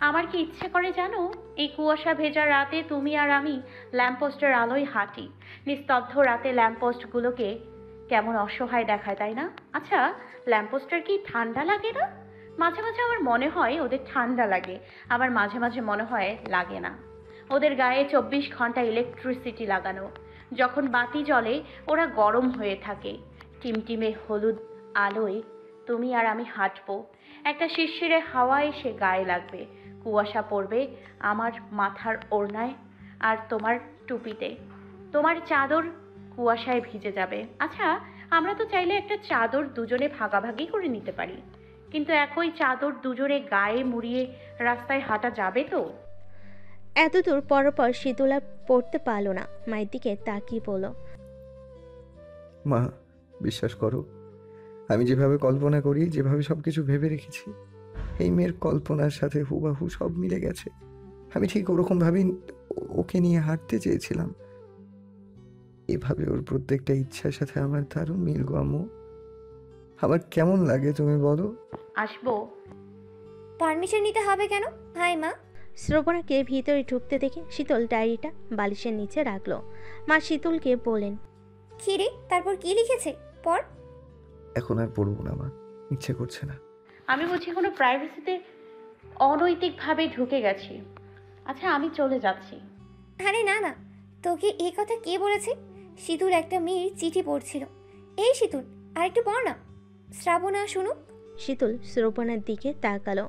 [SPEAKER 4] আমার কি ইচ্ছে করে জানো, এই কুয়াশা ভেজা রাতে তুমি আর আমি ল্যাম্পপোস্টের আলোয় হাঁটি। নিস্তব্ধ রাতে ল্যাম্পপোস্টগুলোকে কেমন অসহায় দেখায়, তাই না? আচ্ছা, ল্যাম্পপোস্টের কি ঠান্ডা লাগে না? মাঝে মাঝে আমার মনে হয় ওদের ঠান্ডা লাগে, আবার মাঝে মাঝে মনে হয় লাগে না। ওদের গায়ে 24 ঘন্টা ইলেকট্রিসিটি লাগানো। যখন বাতি জ্বলে ওরা গরম হয়ে থাকে। টিমটিমে হলুদ আলোয় তুমি আর আমি হাঁটবো, একটা শিরশিরে হাওয়া এসে গায়ে লাগবে, কুয়াশা পড়বে আমার মাথার ওড়নায় আর তোমার টুপিতে, তোমার চাদর কুয়াশায় ভিজে যাবে। আচ্ছা, আমরা তো চাইলে একটা চাদর দুজনে ভাগাভাগি করে নিতে পারি, কিন্তু একই চাদর দুজনে গায়ে মুড়িয়ে রাস্তায় হাঁটা যাবে তো?
[SPEAKER 2] এতদূর পরপর শীতল আর পড়তে পারলো না, মায়ের দিকে তাকিয়ে বলল।
[SPEAKER 3] মা, বিশ্বাস করো, আমি যেভাবে কল্পনা করি, যেভাবে সব কিছু ভেবে রেখেছি, এই মেয়ের কল্পনার সাথে হুবাহু সব মিলে গেছে। আমি ঠিক ওরকমভাবেই ওকে নিয়ে হাঁটতে চেয়েছিলাম। এভাবে ওর প্রত্যেকটা ইচ্ছার সাথে আমার দারুণ মিল গো আম্মু। আমার কেমন লাগে তুমি বলো?
[SPEAKER 4] আসবো?
[SPEAKER 5] পারমিশন নিতে হবে কেন? হাই মা।
[SPEAKER 2] শ্রবণাকে ভিতরে ঢুকতে দেখে শীতল ডায়েরিটা বালিশের নিচে রাখলো। মা শীতলকে বলেন।
[SPEAKER 5] কি রে, তারপর কি লিখেছে? পড়।
[SPEAKER 3] এখন আর পড়বো না মা, ইচ্ছে করছে না।
[SPEAKER 4] আমি বুঝি কোনো প্রাইভেসিতে অনৈতিকভাবে ঢুকে গেছি। আচ্ছা, আমি চলে যাচ্ছি।
[SPEAKER 5] আরে না না, তোকে এই কথা কে বলেছে? শীতুল একটা মেয়ের চিঠি পড়ছিল। এই শীতুল, আরেকটু পড় না, শ্রাবণা শুনুক।
[SPEAKER 2] শীতল শ্রবণার দিকে তাকালো।